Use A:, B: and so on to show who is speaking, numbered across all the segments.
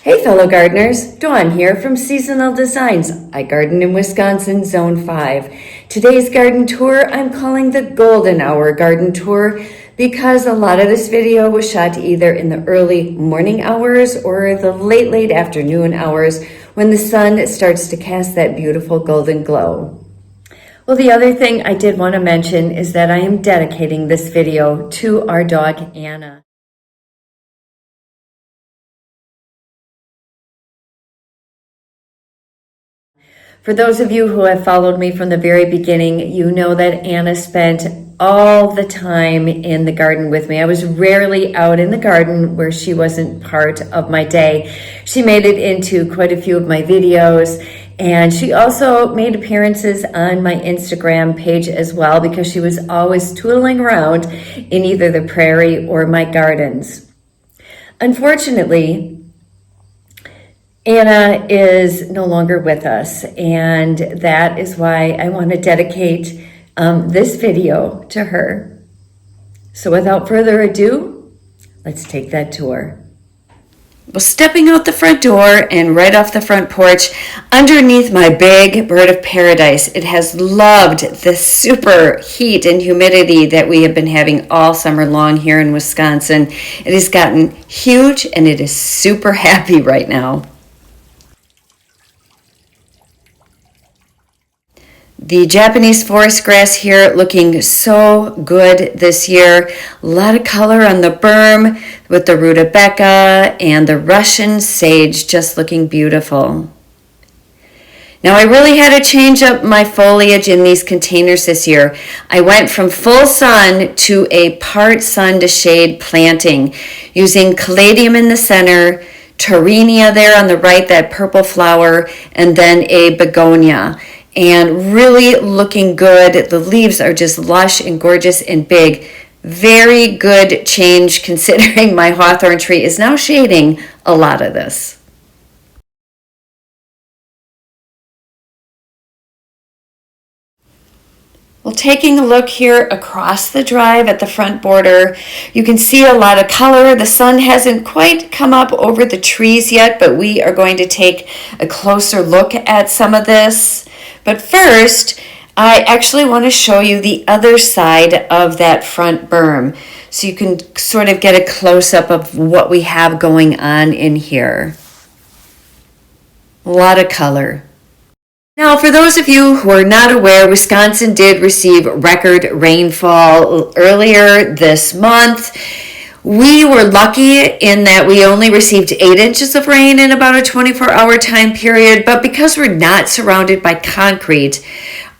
A: Hey fellow gardeners, Dawn here from Seasonal Designs. I garden in Wisconsin, Zone 5. Today's garden tour I'm calling the Golden Hour Garden Tour because a lot of this video was shot either in the early morning hours or the late afternoon hours when the sun starts to cast that beautiful golden glow. Well, the other thing I did want to mention is that I am dedicating this video to our dog, Anna. For those of you who have followed me from the very beginning, you know that Anna spent all the time in the garden with me. I was rarely out in the garden where she wasn't part of my day. She made it into quite a few of my videos, and she also made appearances on my Instagram page as well because she was always tooling around in either the prairie or my gardens. Unfortunately, Anna is no longer with us, and that is why I want to dedicate this video to her. So without further ado, let's take that tour. Well, stepping out the front door and right off the front porch, underneath my big bird of paradise, it has loved the super heat and humidity that we have been having all summer long here in Wisconsin. It has gotten huge and it is super happy right now. The Japanese forest grass here looking so good this year. A lot of color on the berm with the rutabaga and the Russian sage just looking beautiful. Now I really had to change up my foliage in these containers this year. I went from full sun to a part sun to shade planting using caladium in the center, Taurinia there on the right, that purple flower, and then a begonia. And really looking good. The leaves are just lush and gorgeous and big. Very good change considering my hawthorn tree is now shading a lot of this. Well, taking a look here across the drive at the front border, you can see a lot of color. The sun hasn't quite come up over the trees yet, but we are going to take a closer look at some of this. But first, I actually want to show you the other side of that front berm so you can sort of get a close-up of what we have going on in here. A lot of color. Now, for those of you who are not aware, Wisconsin did receive record rainfall earlier this month. We were lucky in that we only received 8 inches of rain in about a 24-hour time period, but because we're not surrounded by concrete,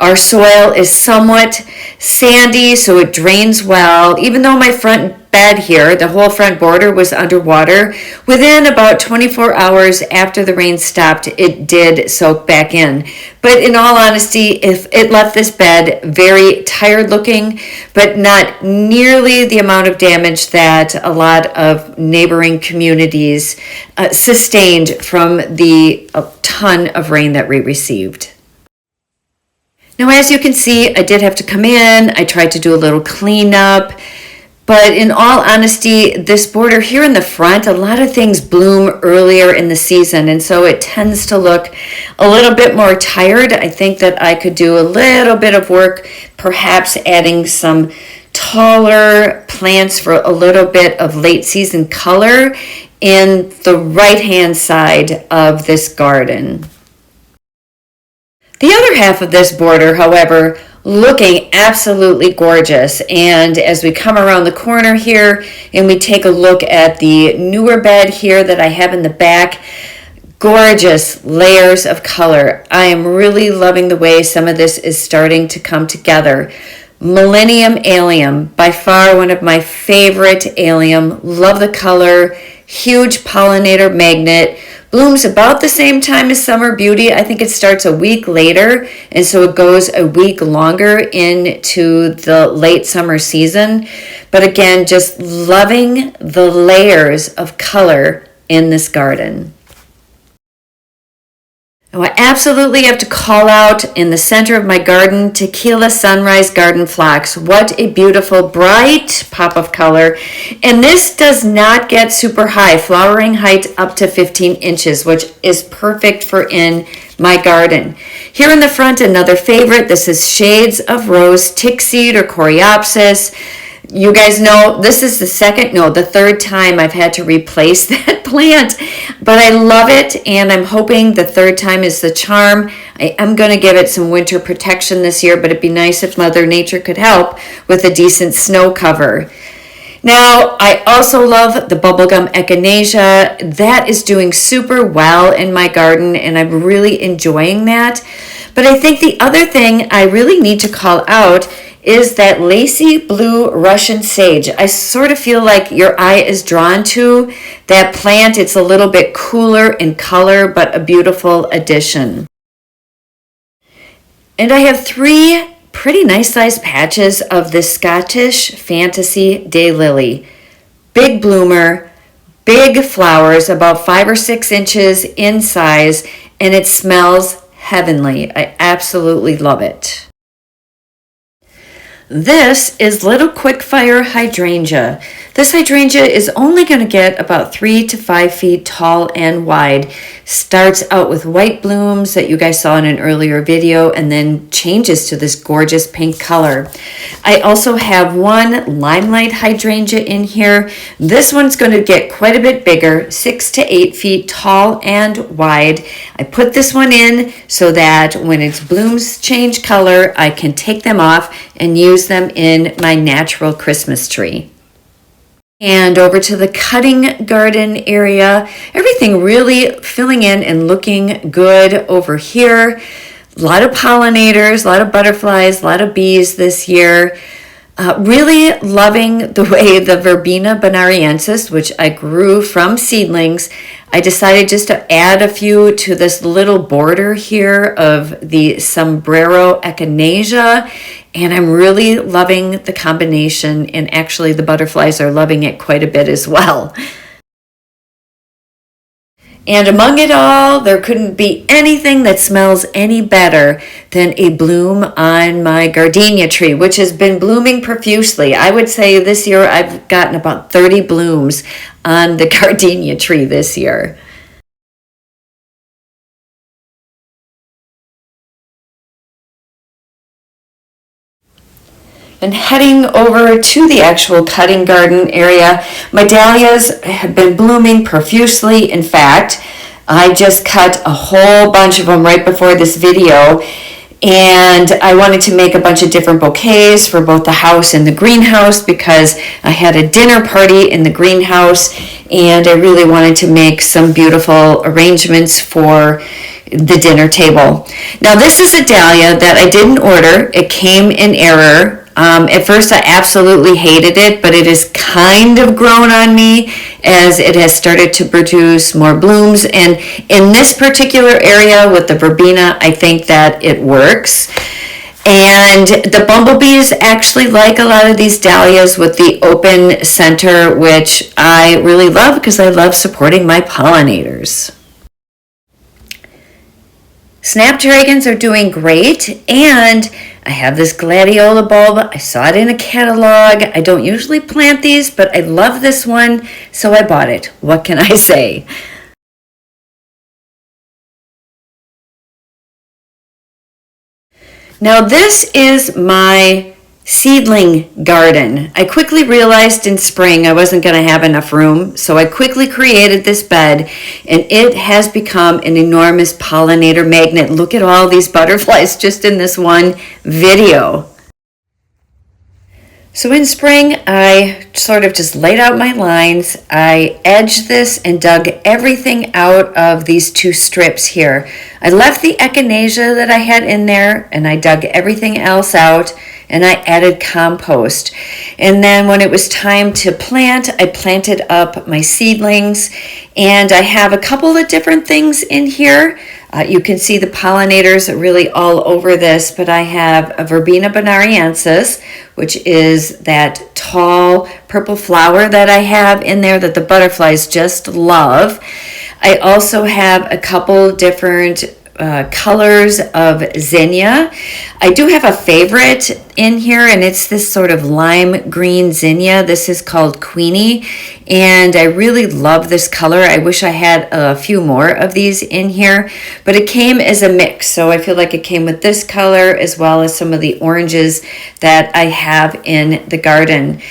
A: our soil is somewhat sandy, so it drains well. Even though my front bed here, the whole front border was underwater, within about 24 hours after the rain stopped, it did soak back in. But in all honesty, if it left this bed very tired looking, but not nearly the amount of damage that a lot of neighboring communities sustained from the ton of rain that we received. Now, as you can see, I did have to come in. I tried to do a little cleanup. But in all honesty, this border here in the front, a lot of things bloom earlier in the season. And so it tends to look a little bit more tired. I think that I could do a little bit of work, perhaps adding some taller plants for a little bit of late season color in the right-hand side of this garden. The other half of this border, however, looking absolutely gorgeous. And as we come around the corner here and we take a look at the newer bed here that I have in the back, gorgeous layers of color. I am really loving the way some of this is starting to come together. Millennium Allium, by far one of my favorite allium. Love the color. Huge pollinator magnet. Blooms about the same time as Summer Beauty. I think it starts a week later, and so it goes a week longer into the late summer season. But again, just loving the layers of color in this garden. Oh, I absolutely have to call out in the center of my garden, Tequila Sunrise Garden Phlox. What a beautiful, bright pop of color. And this does not get super high, flowering height up to 15 inches, which is perfect for in my garden. Here in the front, another favorite. This is Shades of Rose, tick seed or coreopsis. You guys know this is the third time I've had to replace that plant, but I love it, and I'm hoping the third time is the charm. I am going to give it some winter protection this year, but it'd be nice if Mother Nature could help with a decent snow cover. Now, I also love the bubblegum echinacea. That is doing super well in my garden, and I'm really enjoying that. But I think the other thing I really need to call out is that lacy blue Russian sage. I sort of feel like your eye is drawn to that plant. It's a little bit cooler in color, but a beautiful addition. And I have 3 pretty nice sized patches of this Scottish Fantasy Daylily. Big bloomer, big flowers, about 5 or 6 inches in size, and it smells heavenly. I absolutely love it. This is Little Quickfire Hydrangea. This hydrangea is only going to get about 3 to 5 feet tall and wide. Starts out with white blooms that you guys saw in an earlier video and then changes to this gorgeous pink color. I also have one limelight hydrangea in here. This one's going to get quite a bit bigger, 6 to 8 feet tall and wide. I put this one in so that when its blooms change color, I can take them off and use them in my natural Christmas tree. And over to the cutting garden area, everything really filling in and looking good over here. A lot of pollinators, a lot of butterflies, a lot of bees this year. Really loving the way the Verbena bonariensis, which I grew from seedlings, I decided just to add a few to this little border here of the Sombrero echinacea, and I'm really loving the combination, and actually the butterflies are loving it quite a bit as well. And among it all, there couldn't be anything that smells any better than a bloom on my gardenia tree, which has been blooming profusely. I would say this year I've gotten about 30 blooms on the gardenia tree this year. And heading over to the actual cutting garden area, my dahlias have been blooming profusely. In fact, I just cut a whole bunch of them right before this video, and I wanted to make a bunch of different bouquets for both the house and the greenhouse because I had a dinner party in the greenhouse, and I really wanted to make some beautiful arrangements for the dinner table. Now, this is a dahlia that I didn't order. It came in error. At first I absolutely hated it, but it has kind of grown on me as it has started to produce more blooms. And in this particular area with the verbena, I think that it works. And the bumblebees actually like a lot of these dahlias with the open center, which I really love because I love supporting my pollinators. Snapdragons are doing great, and I have this gladiola bulb. I saw it in a catalog. I don't usually plant these, but I love this one, so I bought it. What can I say? Now this is my seedling garden. I quickly realized in spring I wasn't going to have enough room, so I quickly created this bed, and it has become an enormous pollinator magnet. Look at all these butterflies just in this one video. So in spring, I sort of just laid out my lines. I edged this and dug everything out of these 2 strips here. I left the echinacea that I had in there, and I dug everything else out, and I added compost. And then when it was time to plant, I planted up my seedlings, and I have a couple of different things in here. You can see the pollinators really all over this, but I have a Verbena bonariensis, which is that tall purple flower that I have in there that the butterflies just love. I also have a couple different colors of zinnia. I do have a favorite in here, and it's this sort of lime green zinnia. This is called Queenie, and I really love this color. I wish I had a few more of these in here, but it came as a mix, so I feel like it came with this color as well as some of the oranges that I have in the garden.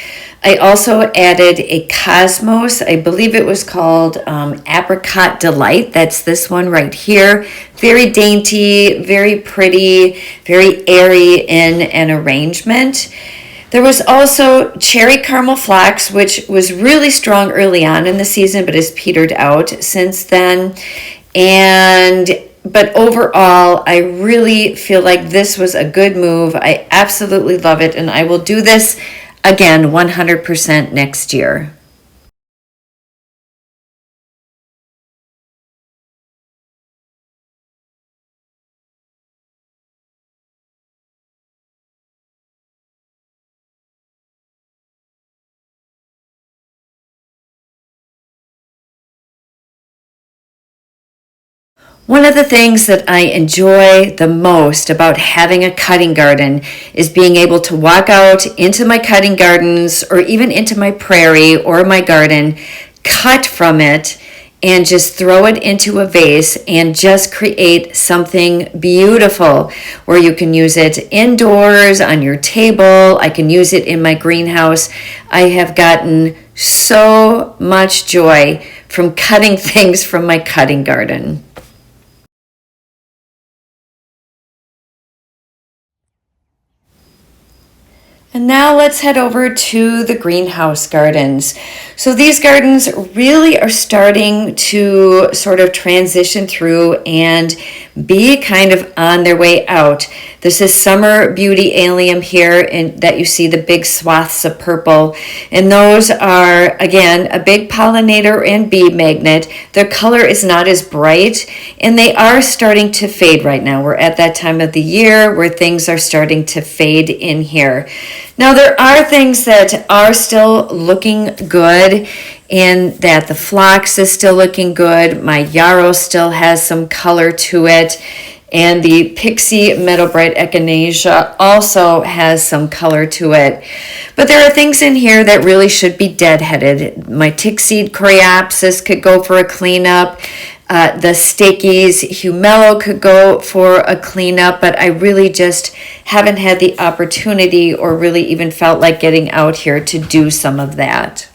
A: I also added a cosmos. I believe it was called Apricot Delight. That's this one right here. Very dainty, very pretty, very airy in an arrangement. There was also Cherry Caramel Phlox, which was really strong early on in the season, but has petered out since then. But overall, I really feel like this was a good move. I absolutely love it, and I will do this again 100% next year. One of the things that I enjoy the most about having a cutting garden is being able to walk out into my cutting gardens or even into my prairie or my garden, cut from it, and just throw it into a vase and just create something beautiful where you can use it indoors on your table. I can use it in my greenhouse. I have gotten so much joy from cutting things from my cutting garden. And now let's head over to the greenhouse gardens. So these gardens really are starting to sort of transition through and be kind of on their way out. This is Summer Beauty Allium here, and that you see the big swaths of purple. And those are, again, a big pollinator and bee magnet. Their color is not as bright, and they are starting to fade right now. We're at that time of the year where things are starting to fade in here. Now, there are things that are still looking good, in that the phlox is still looking good. My yarrow still has some color to it. And the Pixie Meadow Bright Echinacea also has some color to it. But there are things in here that really should be deadheaded. My tick-seed coreopsis could go for a cleanup. The Stakey's Humelo could go for a cleanup, but I really just haven't had the opportunity or really even felt like getting out here to do some of that.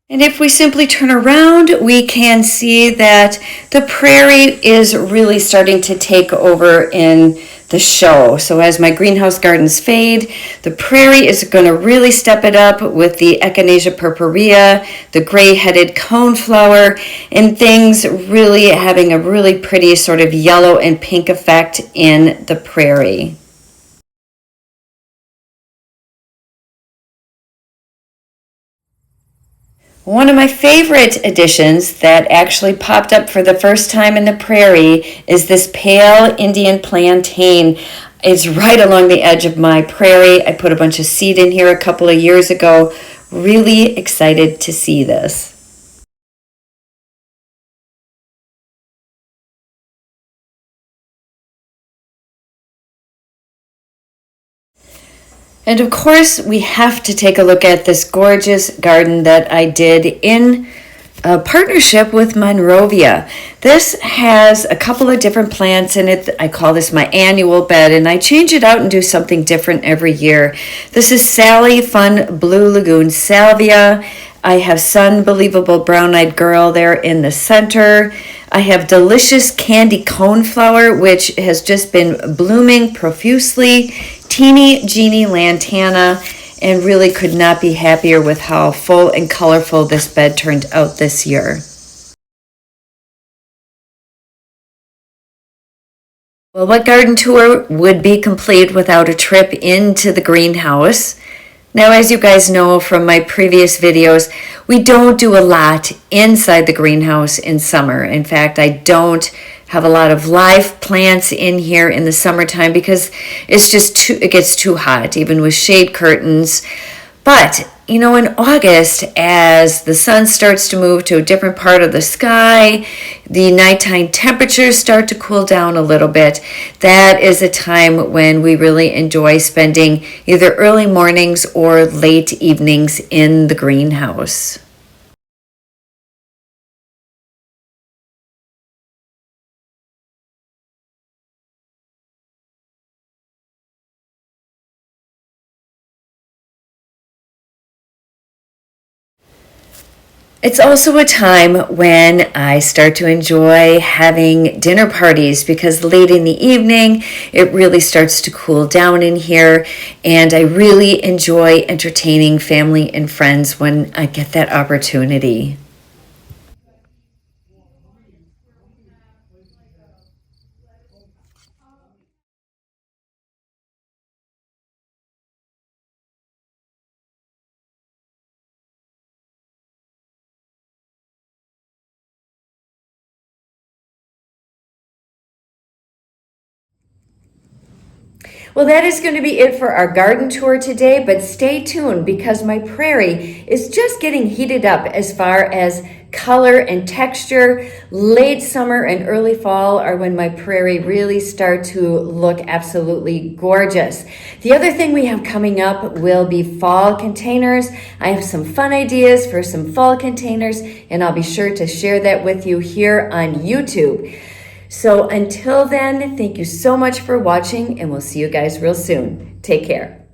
A: And if we simply turn around, we can see that the prairie is really starting to take over in the show. So as my greenhouse gardens fade, the prairie is going to really step it up with the Echinacea purpurea, the gray-headed coneflower, and things really having a really pretty sort of yellow and pink effect in the prairie. One of my favorite additions that actually popped up for the first time in the prairie is this pale Indian plantain. It's right along the edge of my prairie. I put a bunch of seed in here a couple of years ago. Really excited to see this. And of course, we have to take a look at this gorgeous garden that I did in a partnership with Monrovia. This has a couple of different plants in it. I call this my annual bed, and I change it out and do something different every year. This is Sally Fun Blue Lagoon Salvia. I have Sunbelievable Brown-Eyed Girl there in the center. I have Delicious Candy Coneflower, which has just been blooming profusely. Teeny Jeannie Lantana, and really could not be happier with how full and colorful this bed turned out this year. Well, what garden tour would be complete without a trip into the greenhouse? Now, as you guys know from my previous videos, we don't do a lot inside the greenhouse in summer. In fact, I don't have a lot of live plants in here in the summertime because it gets too hot, even with shade curtains. But, in August, as the sun starts to move to a different part of the sky, the nighttime temperatures start to cool down a little bit. That is a time when we really enjoy spending either early mornings or late evenings in the greenhouse. It's also a time when I start to enjoy having dinner parties because late in the evening it really starts to cool down in here, and I really enjoy entertaining family and friends when I get that opportunity. Well, that is going to be it for our garden tour today, but stay tuned because my prairie is just getting heated up as far as color and texture. Late summer and early fall are when my prairie really start to look absolutely gorgeous. The other thing we have coming up will be fall containers. I have some fun ideas for some fall containers, and I'll be sure to share that with you here on YouTube. So until then, thank you so much for watching, and we'll see you guys real soon. Take care.